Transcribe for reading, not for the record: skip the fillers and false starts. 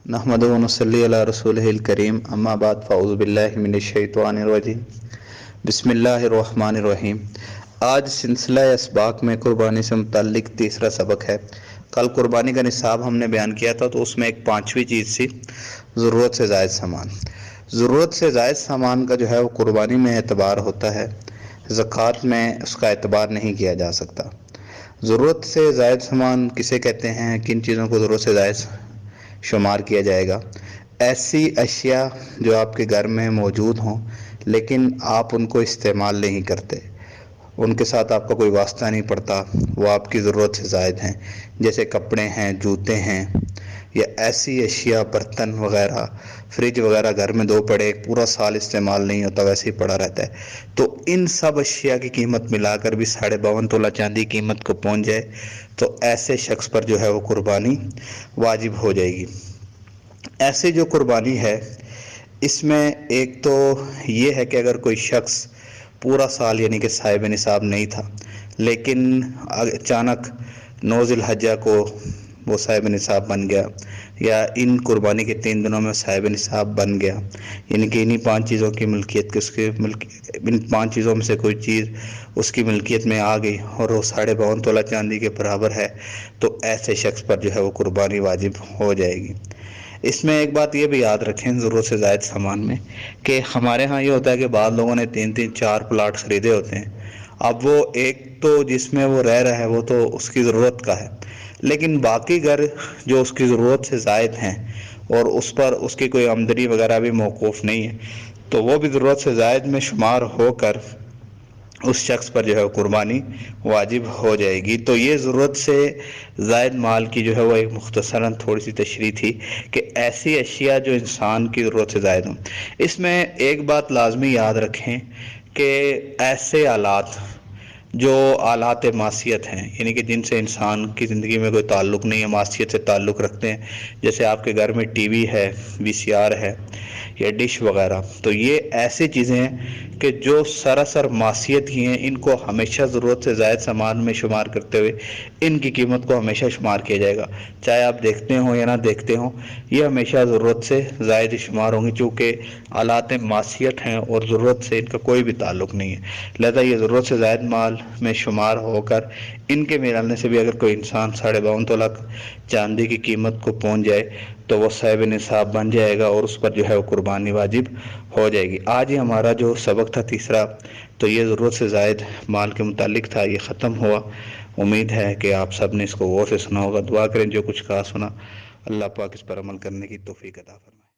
نحمد و نصلی علی رسول الکریم اما بعد فاعوذ باللہ من الشیطان الرجیم بسم اللہ الرحمن الرحیم۔ آج سلسلہ اسباق میں قربانی سے متعلق تیسرا سبق ہے۔ کل قربانی کا نصاب ہم نے بیان کیا تھا، تو اس میں ایک پانچویں چیز تھی ضرورت سے زائد سامان۔ ضرورت سے زائد سامان کا جو ہے وہ قربانی میں اعتبار ہوتا ہے، زکوٰۃ میں اس کا اعتبار نہیں کیا جا سکتا۔ ضرورت سے زائد سامان کسے کہتے ہیں؟ کن چیزوں کو ضرورت سے زائد شمار کیا جائے گا؟ ایسی اشیاء جو آپ کے گھر میں موجود ہوں لیکن آپ ان کو استعمال نہیں کرتے، ان کے ساتھ آپ کا کوئی واسطہ نہیں پڑتا، وہ آپ کی ضرورت سے زائد ہیں، جیسے کپڑے ہیں، جوتے ہیں، یا ایسی اشیاء، برتن وغیرہ، فریج وغیرہ گھر میں دو پڑے، پورا سال استعمال نہیں ہوتا، ویسے ہی پڑا رہتا ہے، تو ان سب اشیاء کی قیمت ملا کر بھی 52.5 تولہ چاندی قیمت کو پہنچ جائے تو ایسے شخص پر جو ہے وہ قربانی واجب ہو جائے گی۔ ایسے جو قربانی ہے اس میں ایک تو یہ ہے کہ اگر کوئی شخص پورا سال یعنی کہ صاحب نصاب نہیں تھا لیکن اچانک 9 ذی الحجہ کو وہ صاحب نصاب بن گیا، یا ان قربانی کے 3 دنوں میں صاحب نصاب بن گیا، یعنی کہ انہی 5 چیزوں کی ملکیت ان 5 چیزوں میں سے کوئی چیز اس کی ملکیت میں آ گئی اور وہ 52.5 تولہ چاندی کے برابر ہے، تو ایسے شخص پر جو ہے وہ قربانی واجب ہو جائے گی۔ اس میں ایک بات یہ بھی یاد رکھیں ضرورت سے زائد سامان میں، کہ ہمارے ہاں یہ ہوتا ہے کہ بعض لوگوں نے 3 4 پلاٹ خریدے ہوتے ہیں، اب وہ ایک تو جس میں وہ رہ رہا ہے وہ تو اس کی ضرورت کا ہے، لیکن باقی گھر جو اس کی ضرورت سے زائد ہیں اور اس پر اس کی کوئی آمدنی وغیرہ بھی موقوف نہیں ہے، تو وہ بھی ضرورت سے زائد میں شمار ہو کر اس شخص پر جو ہے قربانی واجب ہو جائے گی۔ تو یہ ضرورت سے زائد مال کی جو ہے وہ ایک مختصراً تھوڑی سی تشریح تھی کہ ایسی اشیاء جو انسان کی ضرورت سے زائد ہوں۔ اس میں ایک بات لازمی یاد رکھیں کہ ایسے آلات جو آلات معصیت ہیں، یعنی کہ جن سے انسان کی زندگی میں کوئی تعلق نہیں ہے، معصیت سے تعلق رکھتے ہیں، جیسے آپ کے گھر میں ٹی وی ہے، VCR ہے یا ڈش وغیرہ، تو یہ ایسی چیزیں ہیں کہ جو سراسر معصیت ہی ہیں، ان کو ہمیشہ ضرورت سے زائد سامان میں شمار کرتے ہوئے ان کی قیمت کو ہمیشہ شمار کیا جائے گا، چاہے آپ دیکھتے ہوں یا نہ دیکھتے ہوں، یہ ہمیشہ ضرورت سے زائد شمار ہوں گی، چونکہ آلات معصیت ہیں اور ضرورت سے ان کا کوئی بھی تعلق نہیں ہے، لہذا یہ ضرورت سے زائد مال میں شمار ہو کر ان کے ملنے سے بھی اگر کوئی انسان 52.5 تولہ چاندی کی قیمت کو پہنچ جائے تو وہ صاحب نصاب بن جائے گا اور اس پر جو ہے وہ قربانی واجب ہو جائے گی۔ آج ہی ہمارا جو سبق تھا تیسرا، تو یہ ضرورت سے زائد مال کے متعلق تھا، یہ ختم ہوا۔ امید ہے کہ آپ سب نے اس کو غور سے سنا ہوگا۔ دعا کریں جو کچھ کہا سنا اللہ پاک اس پر عمل کرنے کی توفیق عطا فرمائے۔